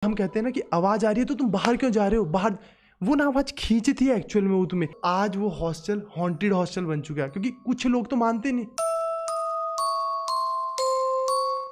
हम कहते हैं ना कि आवाज आ रही है तो तुम बाहर क्यों जा रहे हो, बाहर। वो ना आवाज खींची थी एक्चुअल में वो तुम्हें। आज वो हॉस्टल हॉन्टेड हॉस्टल बन चुका है, क्योंकि कुछ लोग तो मानते नहीं।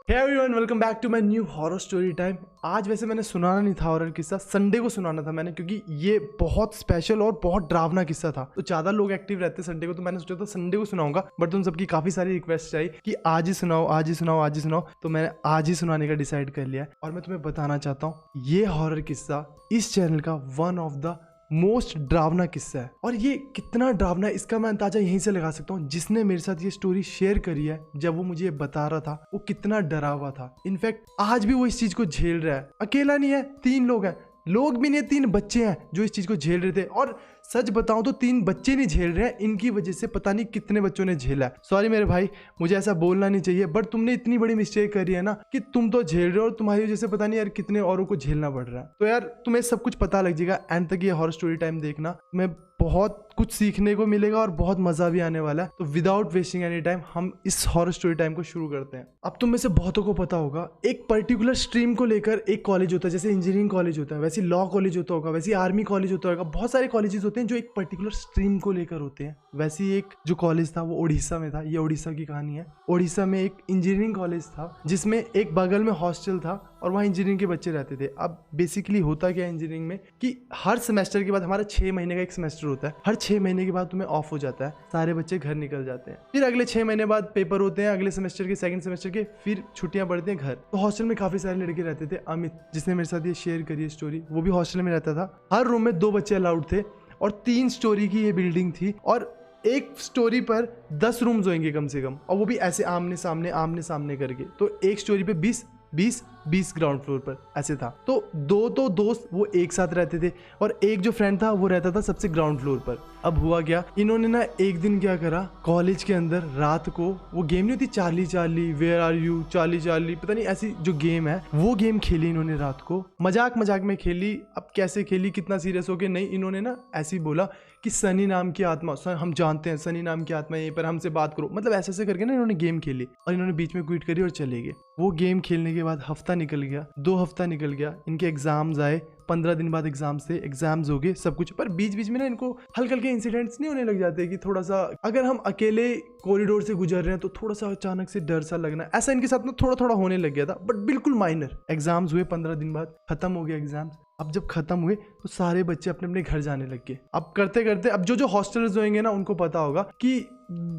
Hey everyone, welcome back to my new horror story time। आज वैसे मैंने सुनाना नहीं था हॉरर किस्सा, संडे को सुनाना था मैंने, क्योंकि ये बहुत स्पेशल और बहुत डरावना किस्सा था। तो ज़्यादा लोग एक्टिव रहते संडे को, तो मैंने सोचा था संडे को सुनाऊंगा, बट तुम सबकी काफ़ी सारी रिक्वेस्ट आई कि आज ही सुनाओ, आज ही सुनाओ, आज ही सुनाओ। तो मैंने आज ही सुनाने का डिसाइड कर लिया है। और मैं तुम्हें बताना चाहता हूँ, ये हॉरर किस्सा इस चैनल का वन ऑफ द मोस्ट डरावना किस्सा है। और ये कितना डरावना है इसका मैं अंदाजा यहीं से लगा सकता हूँ। जिसने मेरे साथ ये स्टोरी शेयर करी है, जब वो मुझे बता रहा था, वो कितना डरा हुआ था। इनफैक्ट आज भी वो इस चीज को झेल रहा है। अकेला नहीं है, 3 लोग हैं, लोग भी नहीं है, 3 बच्चे हैं जो इस चीज को झेल रहे थे। और सच बताऊं तो 3 बच्चे नहीं झेल रहे हैं, इनकी वजह से पता नहीं कितने बच्चों ने झेला है। सॉरी मेरे भाई, मुझे ऐसा बोलना नहीं चाहिए, बट तुमने इतनी बड़ी मिस्टेक करी है ना कि तुम तो झेल रहे हो और तुम्हारी वजह से पता नहीं यार कितने औरों को झेलना पड़ रहा है। तो यार तुम्हें सब कुछ पता लग जाएगा, एंड तक ये हॉरर स्टोरी टाइम देखना। मैं बहुत कुछ सीखने को मिलेगा और बहुत मजा भी आने वाला है। तो विदाउट वेस्टिंग एनी टाइम हम इस हॉरर स्टोरी टाइम को शुरू करते हैं। अब तुम में से बहुतों को पता होगा, एक पर्टिकुलर स्ट्रीम को लेकर एक कॉलेज होता है। जैसे इंजीनियरिंग कॉलेज होता है, वैसे लॉ कॉलेज होता होगा, वैसे आर्मी कॉलेज होता होगा। बहुत सारे कॉलेजेस होते हैं जो एक पर्टिकुलर स्ट्रीम को लेकर होते हैं। वैसे ही एक जो कॉलेज था वो उड़ीसा में था। ये उड़ीसा की कहानी है। उड़ीसा में एक इंजीनियरिंग कॉलेज था, जिसमें एक बगल में हॉस्टल था और वहाँ इंजीनियरिंग के बच्चे रहते थे। अब बेसिकली होता क्या है इंजीनियरिंग में कि हर सेमेस्टर के बाद, हमारा 6 महीने का एक सेमेस्टर होता है, हर 6 महीने के बाद तुम्हें ऑफ हो जाता है, सारे बच्चे घर निकल जाते हैं। फिर अगले 6 महीने बाद पेपर होते हैं, अगले सेमेस्टर के, सेकंड सेमेस्टर के, फिर छुट्टियां पड़ती हैं घर। तो हॉस्टल में काफी सारे लड़के रहते थे। अमित, जिसने मेरे साथ ये शेयर करी है स्टोरी, वो भी हॉस्टल में रहता था। हर रूम में 2 बच्चे अलाउड थे और 3 स्टोरी की ये बिल्डिंग थी। और एक स्टोरी पर 10 रूम्स होंगे कम से कम, और वो भी ऐसे आमने सामने करके। तो एक स्टोरी पे 20 ग्राउंड फ्लोर पर ऐसे था। तो 2 दोस्त वो एक साथ रहते थे और एक जो फ्रेंड था वो रहता था सबसे ग्राउंड फ्लोर पर। अब हुआ क्या, इन्होंने ना एक दिन क्या करा, कॉलेज के अंदर रात को वो गेम नहीं होती Charlie Charlie, where are you, Charlie Charlie, पता नहीं ऐसी जो गेम है, वो गेम खेली इन्होंने रात को। मजाक में खेली। अब कैसे खेली, कितना सीरियस होके नहीं, इन्होंने ना ऐसे ही बोला कि सनी नाम की आत्मा, हम जानते हैं सनी नाम की आत्मा यहीं पर, हमसे बात करो। मतलब ऐसे करके ना इन्होंने गेम खेली और इन्होंने बीच में क्विट करी और चले गए। वो गेम खेलने के बाद हफ्ता निकल गया, 2 हफ्ता निकल गया, इनके एग्जाम्स आए, 15 दिन बाद एग्जाम्स थे, एग्जाम्स हो गए, सब कुछ। पर बीच में ना इनको हल्के इंसिडेंट्स नहीं होने लग जाते कि थोड़ा सा, अगर हम अकेले कॉरिडोर से गुजर रहे हैं तो थोड़ा सा अचानक से डर सा लगना, ऐसा इनके साथ ना थोड़ा होने लग गया था, बट बिल्कुल माइनर। एग्जाम्स हुए 15 दिन बाद, खत्म हो गया एग्जाम्स। अब जब खत्म हुए तो सारे बच्चे अपने अपने घर जाने लग गए। अब करते अब जो हॉस्टलर्स होंगे ना, उनको पता होगा कि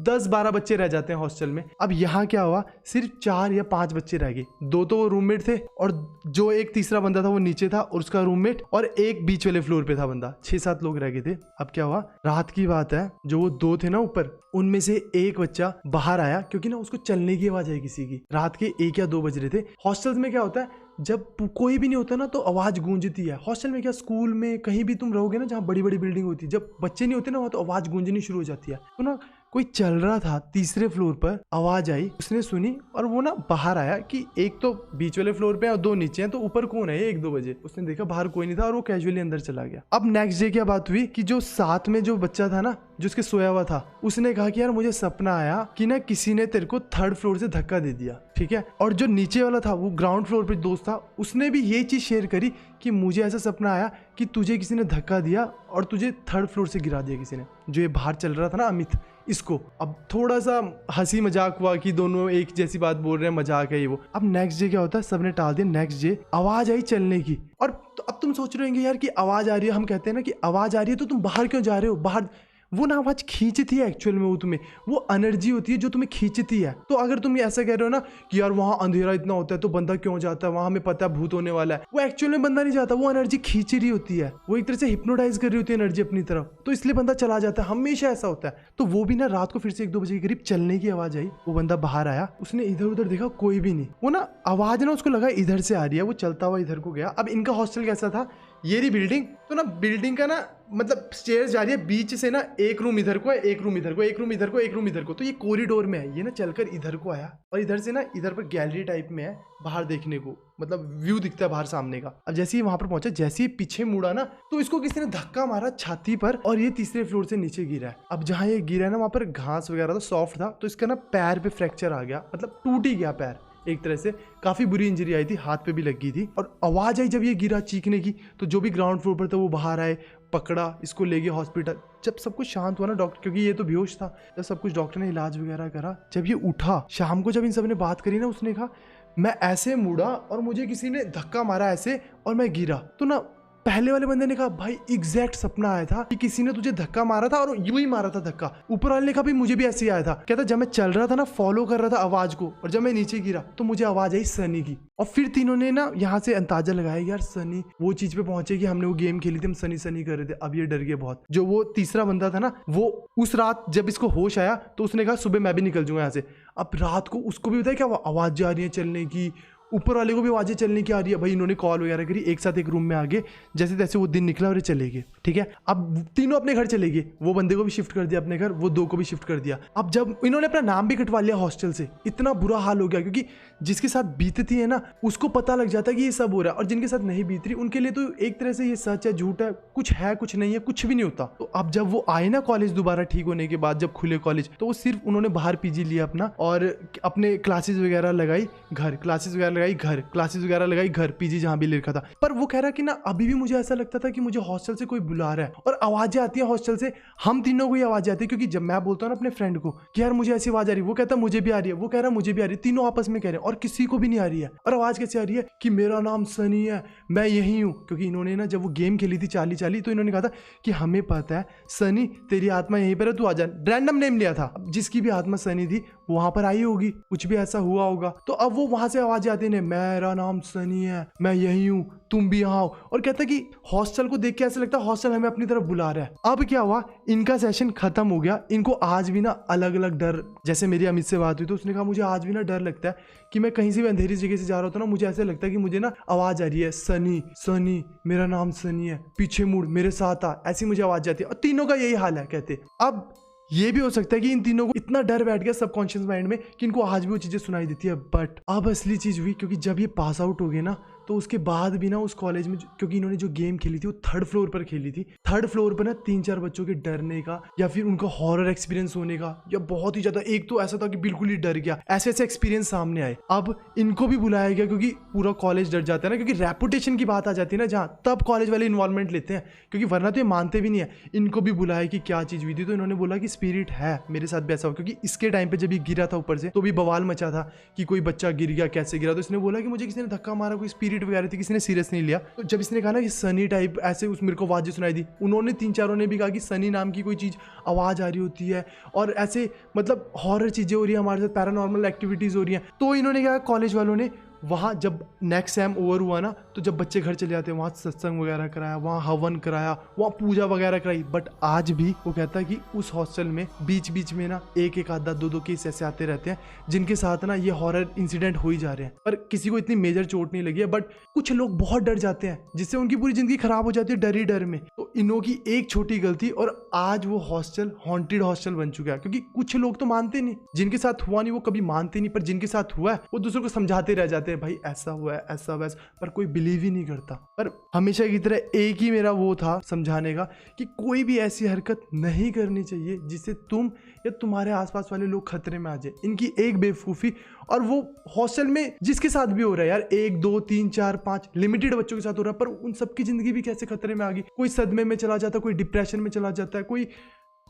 10-12 बच्चे रह जाते हैं हॉस्टल में। अब यहाँ क्या हुआ, सिर्फ 4 या 5 बच्चे रह गए। 2 तो वो रूममेट थे और जो एक तीसरा बंदा था वो नीचे था और उसका रूममेट, और एक बीच वाले फ्लोर पे था बंदा। 6-7 लोग रह गए थे। अब क्या हुआ, रात की बात है, जो वो 2 थे ना ऊपर, उनमें से एक बच्चा बाहर आया, क्योंकि ना उसको चलने की आवाज आई किसी की। रात के 1 या 2 बज रहे थे। हॉस्टल्स में क्या होता है, जब कोई भी नहीं होता ना तो आवाज गूंजती है। हॉस्टल में क्या, स्कूल में कहीं भी तुम रहोगे ना जहाँ बड़ी बड़ी बिल्डिंग होती है, जब बच्चे नहीं होते ना वहाँ तो आवाज गूंजनी शुरू हो जाती है। तो ना कोई चल रहा था, तीसरे फ्लोर पर आवाज आई, उसने सुनी और वो ना बाहर आया कि एक तो बीच वाले फ्लोर पे और 2 नीचे हैं, तो ऊपर कौन है, 1-2 बजे। उसने देखा बाहर कोई नहीं था और वो कैजुअली अंदर चला गया। अब नेक्स्ट डे क्या बात हुई कि जो साथ में जो बच्चा था ना, जो उसके सोया हुआ था, उसने कहा कि यार मुझे सपना आया कि ना किसी ने तेरे को 3rd फ्लोर से धक्का दे दिया, ठीक है। और जो नीचे वाला था, वो ग्राउंड फ्लोर पे दोस्त था, उसने भी ये चीज शेयर करी कि मुझे ऐसा सपना आया कि तुझे किसी ने धक्का दिया और तुझे 3rd फ्लोर से गिरा दिया किसी ने। जो ये बाहर चल रहा था ना अमित, इसको। अब थोड़ा सा हंसी मजाक हुआ कि दोनों एक जैसी बात बोल रहे हैं, मजाक है ये वो। अब नेक्स्ट डे क्या होता है, सबने टाल दिया। नेक्स्ट डे आवाज आई चलने की। और तो अब तुम सोच रहे होंगे यार कि आवाज आ रही है, हम कहते हैं ना कि आवाज आ रही है तो तुम बाहर क्यों जा रहे हो, बाहर। वो ना आवाज खींचती है एक्चुअल में, वो तुम्हें, वो एनर्जी होती है जो तुम्हें खींचती है। तो अगर तुम ऐसा कह रहे हो ना कि यार वहां अंधेरा इतना होता है तो बंदा क्यों जाता है, वहां हमें पता है भूत होने वाला है, वो एक्चुअल में बंदा नहीं जाता, वो एनर्जी खींच रही होती है, वो एक तरह से हिप्नोटाइज कर रही होती है एनर्जी अपनी तरफ, तो इसलिए बंदा चला जाता है। हमेशा ऐसा होता है। तो वो भी ना रात को फिर से 1-2 बजे के करीब चलने की आवाज आई। वो बंदा बाहर आया, उसने इधर उधर देखा, कोई भी नहीं। वो ना आवाज ना उसको लगा इधर से आ रही है, वो चलता हुआ इधर को गया। अब इनका हॉस्टल कैसा था, ये रही बिल्डिंग, तो ना बिल्डिंग का ना मतलब स्टेयर्स जा रही है, बीच से ना एक रूम इधर को है, एक रूम इधर को, एक रूम इधर को, एक रूम इधर को। तो ये कॉरिडोर में है। ये ना चलकर इधर को आया और इधर से ना इधर पर गैलरी टाइप में है, बाहर देखने को, मतलब व्यू दिखता है बाहर सामने का। अब जैसे ही वहां पर पहुंचा, जैसे ही पीछे मुड़ा ना, तो इसको किसी ने धक्का मारा छाती पर और ये तीसरे फ्लोर से नीचे गिरा है। अब जहां ये गिरा है ना, वहां पर घास वगैरह था, सॉफ्ट था, तो इसका ना पैर पे फ्रैक्चर आ गया, मतलब टूट ही गया पैर। एक तरह से काफ़ी बुरी इंजरी आई थी, हाथ पे भी लगी थी। और आवाज़ आई जब ये गिरा चीखने की, तो जो भी ग्राउंड फ्लोर पर था वो बाहर आए, पकड़ा, इसको ले गए हॉस्पिटल। जब सब कुछ शांत हुआ ना डॉक्टर, क्योंकि ये तो बेहोश था, जब सब कुछ डॉक्टर ने इलाज वगैरह करा, जब ये उठा शाम को, जब इन सब ने बात करी ना, उसने कहा मैं ऐसे मुड़ा और मुझे किसी ने धक्का मारा ऐसे और मैं गिरा। तो ना पहले वाले बंदे ने कहा भाई एग्जैक्ट सपना आया था कि किसी ने तुझे धक्का मारा था और यूं ही मारा था धक्का। ऊपर वाले ने कहा भाई मुझे भी ऐसे ही आया था। कहता जब मैं चल रहा था ना, फॉलो कर रहा था आवाज को, और जब मैं नीचे गिरा तो मुझे आवाज आई सनी की। और फिर तीनों ने ना यहाँ से अंदाजा लगाया यार सनी वो चीज पे पहुंचे कि हमने वो गेम खेली थी, हम सनी सनी कर रहे थे, अब ये डर गए बहुत। जो वो तीसरा बंदा था ना, वो उस रात जब इसको होश आया तो उसने कहा सुबह मैं भी निकल जाऊंगा यहाँ से। अब रात को उसको भी बताया क्या आवाज जा रही है चलने की, ऊपर वाले को भी आवाजें चलने की आ रही है। भाई इन्होंने कॉल वगैरह करी, एक साथ एक रूम में आ गए, जैसे तैसे वो दिन निकला और ये चले गए। ठीक है, अब तीनों अपने घर चले गए, वो बंदे को भी शिफ्ट कर दिया अपने घर, वो दो को भी शिफ्ट कर दिया। अब जब इन्होंने अपना नाम भी कटवा लिया हॉस्टल से, इतना बुरा हाल हो गया, क्योंकि जिसके साथ बीतती है ना उसको पता लग जाता है कि ये सब हो रहा है, और जिनके साथ नहीं बीत रही उनके लिए तो एक तरह से ये सच है झूठ है, कुछ है कुछ नहीं है, कुछ भी नहीं होता। तो अब जब वो आए ना कॉलेज दोबारा ठीक होने के बाद, जब खुले कॉलेज, तो वो सिर्फ उन्होंने बाहर पीजी लिया अपना, और अपने क्लासेस वगैरह लगाई घर, क्लासेस वगैरह लगाई घर, क्लासेस वगैरह लगाई घर, पीजी जहां भी लिखा था। पर वो कह रहा कि ना अभी भी मुझे ऐसा लगता था कि मुझे हॉस्टल से कोई बुला रहा है, और आवाजें आती है हॉस्टल से, हम तीनों को ही आवाजें आती है। क्योंकि जब मैं बोलता हूँ ना अपने फ्रेंड को कि यार मुझे ऐसी आवाज आ रही है, वो कहता मुझे भी आ रही है, वो कह रहा मुझे भी आ रही है, तीनों आपस में कह रहे हैं और किसी को भी नहीं आ रही है। और आवाज कैसे आ रही है कि मेरा नाम सनी है, मैं यही हूँ। क्योंकि इन्होंने ना जब वो गेम खेली थी चाली चाली, तो इन्होंने कहा था कि हमें पता है सनी तेरी आत्मा यहीं पर है, तू आ जा। रैंडम नेम लिया था, जिसकी भी आत्मा सनी थी वहां पर आई होगी, कुछ भी ऐसा हुआ होगा। तो अब वो वहां से आवाजें आती है मेरा नाम सनी है, मैं यही हूँ, तुम भी यहाँ हो। और कहता कि हॉस्टल को देख के ऐसा लगता है हॉस्टल हमें अपनी तरफ बुला रहा है। अब क्या हुआ, इनका सेशन खत्म हो गया, इनको आज भी ना अलग अलग डर, जैसे मेरी अमित से बात हुई तो उसने कहा मुझे आज भी ना डर लगता है कि मैं कहीं से भी अंधेरी जगह से जा रहा होता ना, मुझे ऐसा लगता है कि मुझे ना आवाज आ रही है सनी सनी, मेरा नाम सनी है, पीछे मुड़, मेरे साथ आ, ऐसी मुझे आवाज जाती है। और तीनों का यही हाल है कहते। अब ये भी हो सकता है कि इन तीनों को इतना डर बैठ गया सबकॉन्शियस माइंड में कि इनको आज भी वो चीजें सुनाई देती है। बट अब असली चीज हुई, क्योंकि जब ये पास आउट हो गए ना, तो उसके बाद भी ना उस कॉलेज में, क्योंकि इन्होंने जो गेम खेली थी वो 3rd फ्लोर पर खेली थी, 3rd फ्लोर पर ना 3-4 बच्चों के डरने का या फिर उनका हॉरर एक्सपीरियंस होने का, या बहुत ही ज्यादा, एक तो ऐसा था कि बिल्कुल ही डर गया, ऐसे ऐसे एक्सपीरियंस सामने आए। अब इनको भी बुलाया गया, क्योंकि पूरा कॉलेज डर जाता है ना, क्योंकि रेपुटेशन की बात आ जाती है ना जहाँ, तब कॉलेज वाले इन्वॉल्वमेंट लेते हैं, क्योंकि वरना तो ये मानते भी नहीं है। इनको भी बुलाया कि क्या चीज हुई थी, तो इन्होंने बोला कि स्पिरिट है, मेरे साथ भी ऐसा हो। क्योंकि इसके टाइम पे जब ये गिरा था ऊपर से तो भी बवाल मचा था कि कोई बच्चा गिर गया, कैसे गिरा। तो इसने बोला कि मुझे किसी ने धक्का मारा, कोई स्पिरिट वगैरह थी, किसी ने सीरियस नहीं लिया। तो जब इसने कहा ना कि सनी टाइप ऐसे उस मेरे को आवाजें सुनाई दी, उन्होंने 3-4 ने भी कहा कि सनी नाम की कोई चीज आवाज आ रही होती है, और ऐसे मतलब हॉरर चीजें हो रही है हमारे साथ, पैरानॉर्मल एक्टिविटीज हो रही हैं। तो इन्होंने कहा कॉलेज वालों ने वहाँ जब नेक्स्ट सेम ओवर हुआ ना, तो जब बच्चे घर चले जाते हैं, वहाँ सत्संग वगैरह कराया, वहाँ हवन कराया, वहाँ पूजा वगैरह कराई। बट आज भी वो कहता है कि उस हॉस्टल में बीच बीच में ना एक आधा 2 केस ऐसे आते रहते हैं जिनके साथ ना ये हॉरर इंसिडेंट हो ही जा रहे हैं, पर किसी को इतनी मेजर चोट नहीं लगी है। बट कुछ लोग बहुत डर जाते हैं, जिससे उनकी पूरी जिंदगी खराब हो जाती है डर ही डर में। तो इनों की एक छोटी गलती और आज वो हॉस्टल हॉन्टेड हॉस्टल बन चुका है। क्योंकि कुछ लोग तो मानते नहीं, जिनके साथ हुआ नहीं वो कभी मानते नहीं, पर जिनके साथ हुआ है वो दूसरों को समझाते रह जाते हैं, भाई ऐसा हुआ है, ऐसा हुआ है, पर कोई बिलीव ही नहीं करता। पर हमेशा की तरह एक ही मेरा वो था समझाने का कि कोई भी ऐसी हरकत नहीं करनी चाहिए जिससे तुम या तुम्हारे आसपास वाले लोग खतरे में आ जाए। इनकी एक बेवकूफ़ी, और वो हॉस्टल में जिसके साथ भी हो रहा है यार, 1 2 3 4 5 लिमिटेड बच्चों के साथ हो रहा है, पर उन सबकी जिंदगी भी कैसे खतरे में आ गई। कोई सदमे में चला जाता है, कोई डिप्रेशन में चला जाता है, कोई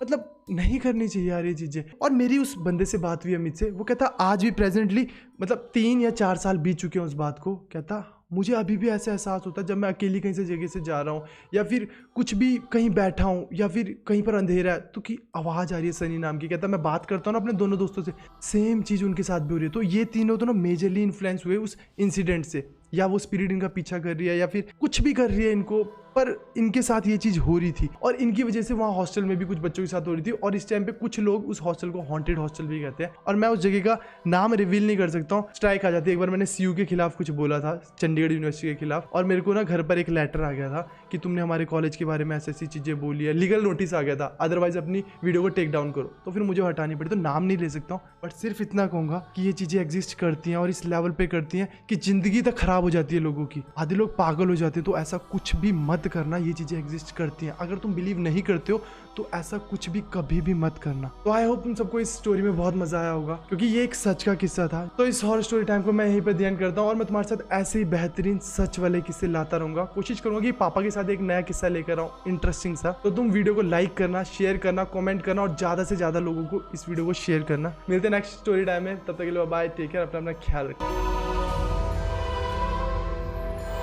मतलब नहीं करनी चाहिए यार ये चीज़ें। और मेरी उस बंदे से बात हुई अमित से, वो कहता आज भी प्रेजेंटली मतलब 3 या 4 साल बीत चुके हैं उस बात को। कहता मुझे अभी भी ऐसा एहसास होता है जब मैं अकेली कहीं से जगह से जा रहा हूँ, या फिर कुछ भी कहीं बैठा हूँ, या फिर कहीं पर अंधेरा है, तो कि आवाज़ आ रही है सनी नाम की। कहता मैं बात करता हूँ ना अपने दोनों दोस्तों से, सेम चीज़ उनके साथ भी हो रही है। तो ये तीनों तो ना मेजरली इन्फ्लुएंस हुए उस इंसिडेंट से, या वो स्पिरिट इनका पीछा कर रही है या फिर कुछ भी कर रही है इनको, पर इनके साथ ये चीज़ हो रही थी। और इनकी वजह से वहाँ हॉस्टल में भी कुछ बच्चों के साथ हो रही थी। और इस टाइम पे कुछ लोग उस हॉस्टल को हॉन्टेड हॉस्टल भी कहते हैं, और मैं उस जगह का नाम रिवील नहीं कर सकता हूँ, स्ट्राइक आ जाती है। एक बार मैंने सीयू के खिलाफ कुछ बोला था, चंडीगढ़ यूनिवर्सिटी के खिलाफ, और मेरे को ना घर पर एक लेटर आ गया था कि तुमने हमारे कॉलेज के बारे में ऐसी ऐसी चीज़ें बोली है, लीगल नोटिस आ गया था, अदरवाइज अपनी वीडियो को टेक डाउन करो। तो फिर मुझे हटानी पड़ी, तो नाम नहीं ले सकता हूँ, बट सिर्फ इतना कहूँगा कि ये चीज़ें एग्जिस्ट करती हैं और इस लेवल पे करती हैं कि ज़िंदगी तक खराब हो जाती है लोगों की, आधे लोग पागल हो जाते हैं। तो ऐसा कुछ भी मत मत करना, ये चीज़ें एग्जिस्ट करती हैं। अगर तुम बिलीव नहीं करते हो तो ऐसा कुछ भी कभी भी मत करना। तो आई होप तुम सबको इस स्टोरी में बहुत मजा आया होगा, क्योंकि ये एक सच का किस्सा था। तो इस हॉरर स्टोरी टाइम को मैं यहीं पर ध्यान करता हूँ और मैं तुम्हारे साथ ऐसे ही बेहतरीन सच वाले किस्से लाता रहूंगा। कोशिश करूंगा कि पापा के साथ एक नया किस्सा लेकर आऊँ, इंटरेस्टिंग सा। तो तुम वीडियो को लाइक करना, शेयर करना, कमेंट करना और ज्यादा से ज्यादा लोगों को इस वीडियो को शेयर करना। मिलते हैं नेक्स्ट स्टोरी टाइम में, तब तक के लिए बाय, टेक केयर, अपना ख्याल रखना।